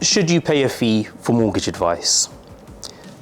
Should you pay a fee for mortgage advice?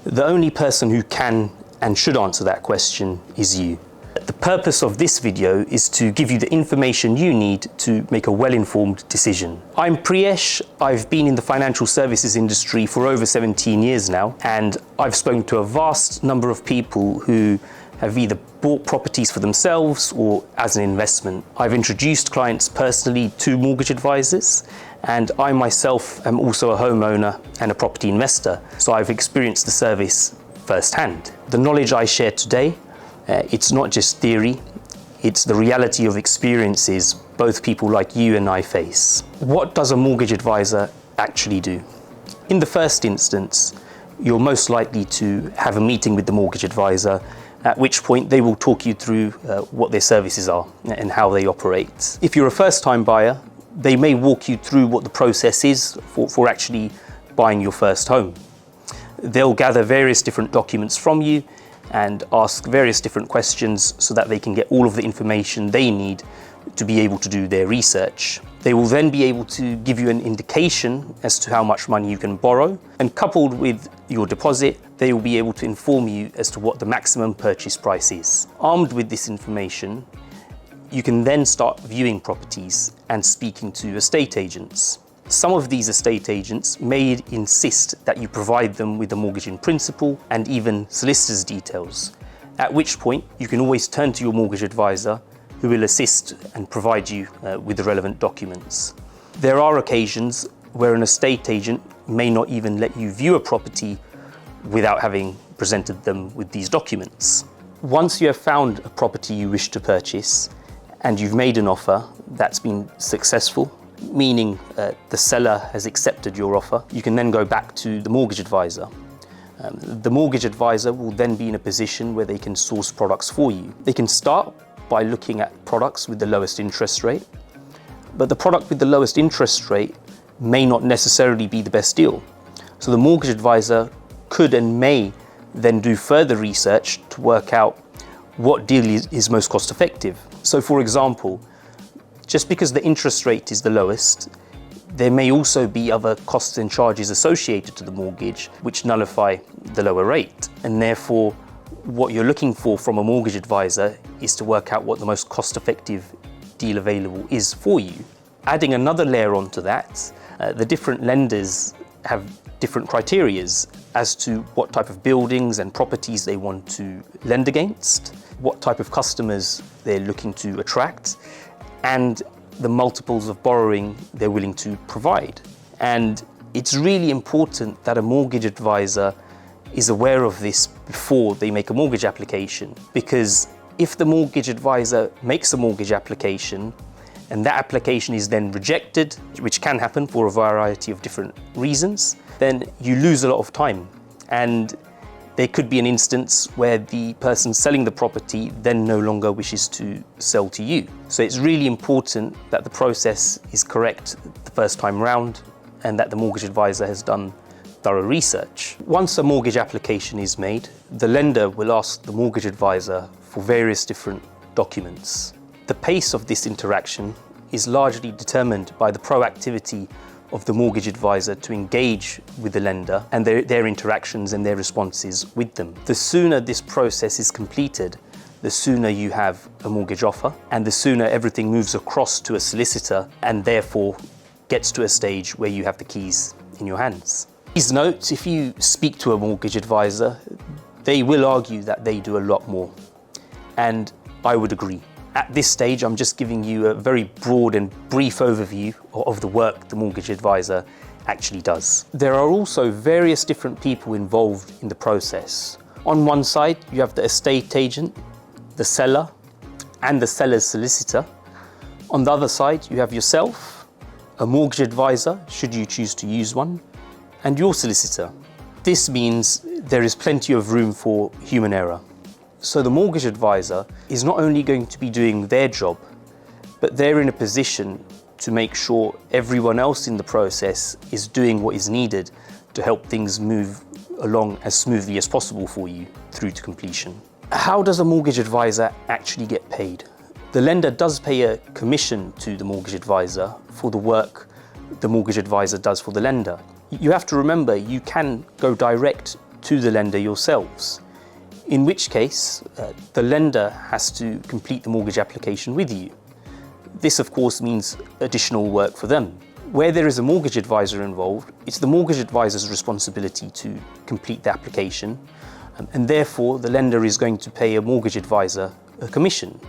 The only person who can and should answer that question is you. The purpose of this video is to give you the information you need to make a well-informed decision. I'm Priyesh. I've been in the financial services industry for over 17 years now, and I've spoken to a vast number of people who have either bought properties for themselves or as an investment. I've introduced clients personally to mortgage advisors, and I myself am also a homeowner and a property investor, so I've experienced the service firsthand. The knowledge I share today, it's not just theory, it's the reality of experiences both people like you and I face. What does a mortgage advisor actually do? In the first instance, you're most likely to have a meeting with the mortgage advisor, at which point they will talk you through what their services are and how they operate. If you're a first-time buyer, they may walk you through what the process is for actually buying your first home. They'll gather various different documents from you and ask various different questions so that they can get all of the information they need to be able to do their research. They will then be able to give you an indication as to how much money you can borrow, and coupled with your deposit, they will be able to inform you as to what the maximum purchase price is. Armed with this information, you can then start viewing properties and speaking to estate agents. Some of these estate agents may insist that you provide them with a mortgage in principle and even solicitor's details, at which point you can always turn to your mortgage advisor who will assist and provide you with the relevant documents. There are occasions where an estate agent may not even let you view a property without having presented them with these documents. Once you have found a property you wish to purchase and you've made an offer that's been successful, meaning the seller has accepted your offer, you can then go back to the mortgage advisor. The mortgage advisor will then be in a position where they can source products for you. They can start by looking at products with the lowest interest rate, but the product with the lowest interest rate may not necessarily be the best deal. So the mortgage advisor could and may then do further research to work out what deal is most cost effective. So for example, just because the interest rate is the lowest, there may also be other costs and charges associated to the mortgage which nullify the lower rate. And therefore, what you're looking for from a mortgage advisor is to work out what the most cost-effective deal available is for you. Adding another layer onto that, the different lenders have different criterias as to what type of buildings and properties they want to lend against, what type of customers they're looking to attract, and the multiples of borrowing they're willing to provide. And it's really important that a mortgage advisor is aware of this before they make a mortgage application, because if the mortgage advisor makes a mortgage application and that application is then rejected, which can happen for a variety of different reasons, then you lose a lot of time. And there could be an instance where the person selling the property then no longer wishes to sell to you. So it's really important that the process is correct the first time round and that the mortgage advisor has done thorough research. Once a mortgage application is made, the lender will ask the mortgage advisor for various different documents. The pace of this interaction is largely determined by the proactivity of the mortgage advisor to engage with the lender and their interactions and their responses with them. The sooner this process is completed, the sooner you have a mortgage offer, and the sooner everything moves across to a solicitor and therefore gets to a stage where you have the keys in your hands. Please note, if you speak to a mortgage advisor, they will argue that they do a lot more, and I would agree. At this stage, I'm just giving you a very broad and brief overview of the work the mortgage advisor actually does. There are also various different people involved in the process. On one side, you have the estate agent, the seller, and the seller's solicitor. On the other side, you have yourself, a mortgage advisor, should you choose to use one, and your solicitor. This means there is plenty of room for human error. So the mortgage advisor is not only going to be doing their job, but they're in a position to make sure everyone else in the process is doing what is needed to help things move along as smoothly as possible for you through to completion. How does a mortgage advisor actually get paid? The lender does pay a commission to the mortgage advisor for the work the mortgage advisor does for the lender. You have to remember you can go direct to the lender yourselves, in which case the lender has to complete the mortgage application with you. This of course means additional work for them. Where there is a mortgage advisor involved, it's the mortgage advisor's responsibility to complete the application, and therefore the lender is going to pay a mortgage advisor a commission.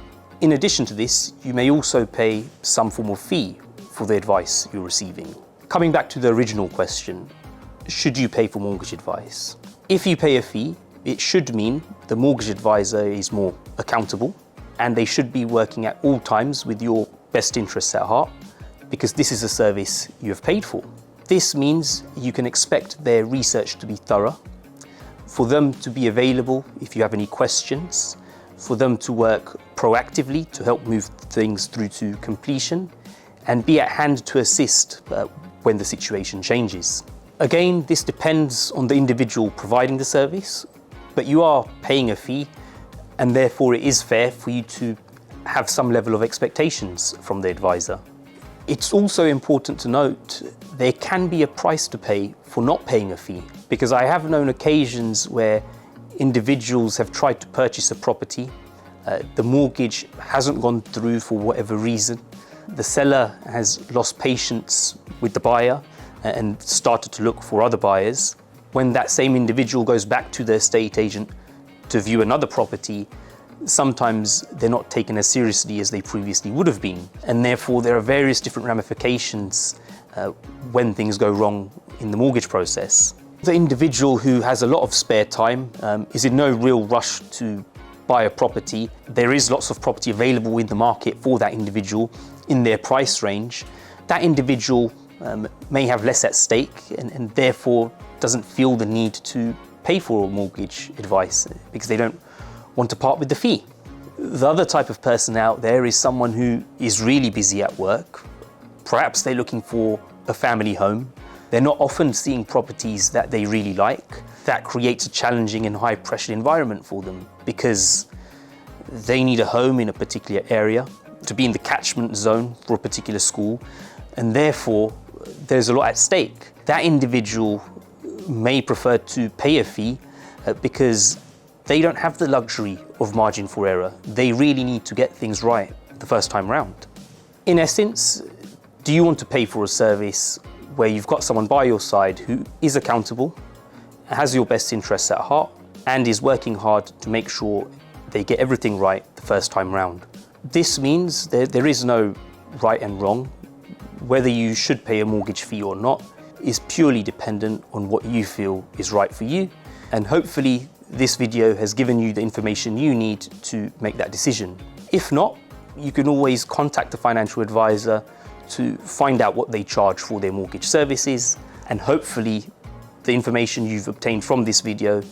In addition to this, you may also pay some form of fee for the advice you're receiving. Coming back to the original question, should you pay for mortgage advice? If you pay a fee, it should mean the mortgage advisor is more accountable and they should be working at all times with your best interests at heart, because this is a service you have paid for. This means you can expect their research to be thorough, for them to be available if you have any questions, for them to work proactively to help move things through to completion, and be at hand to assist when the situation changes. Again, this depends on the individual providing the service, but you are paying a fee, and therefore it is fair for you to have some level of expectations from the advisor. It's also important to note there can be a price to pay for not paying a fee, because I have known occasions where individuals have tried to purchase a property, the mortgage hasn't gone through for whatever reason, the seller has lost patience with the buyer and started to look for other buyers. When that same individual goes back to the estate agent to view another property, sometimes they're not taken as seriously as they previously would have been, and therefore there are various different ramifications when things go wrong in the mortgage process. The individual who has a lot of spare time is in no real rush to buy a property. There is lots of property available in the market for that individual in their price range. That individual may have less at stake and therefore doesn't feel the need to pay for a mortgage advice because they don't want to part with the fee. The other type of person out there is someone who is really busy at work. Perhaps they're looking for a family home. They're not often seeing properties that they really like. That creates a challenging and high pressure environment for them because they need a home in a particular area to be in the catchment zone for a particular school, and therefore there's a lot at stake. That individual may prefer to pay a fee because they don't have the luxury of margin for error. They really need to get things right the first time round. In essence, do you want to pay for a service where you've got someone by your side who is accountable, has your best interests at heart, and is working hard to make sure they get everything right the first time round? This means there is no right and wrong. Whether you should pay a mortgage fee or not is purely dependent on what you feel is right for you, and hopefully this video has given you the information you need to make that decision. If not, you can always contact a financial advisor to find out what they charge for their mortgage services, and hopefully the information you've obtained from this video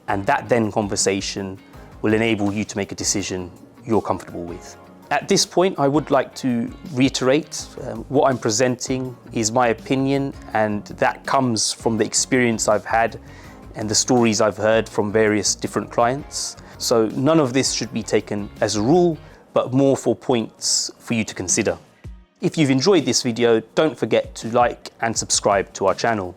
and that then conversation will enable you to make a decision you're comfortable with. At this point, I would like to reiterate what I'm presenting is my opinion, and that comes from the experience I've had and the stories I've heard from various different clients. So none of this should be taken as a rule, but more for points for you to consider. If you've enjoyed this video, don't forget to like and subscribe to our channel.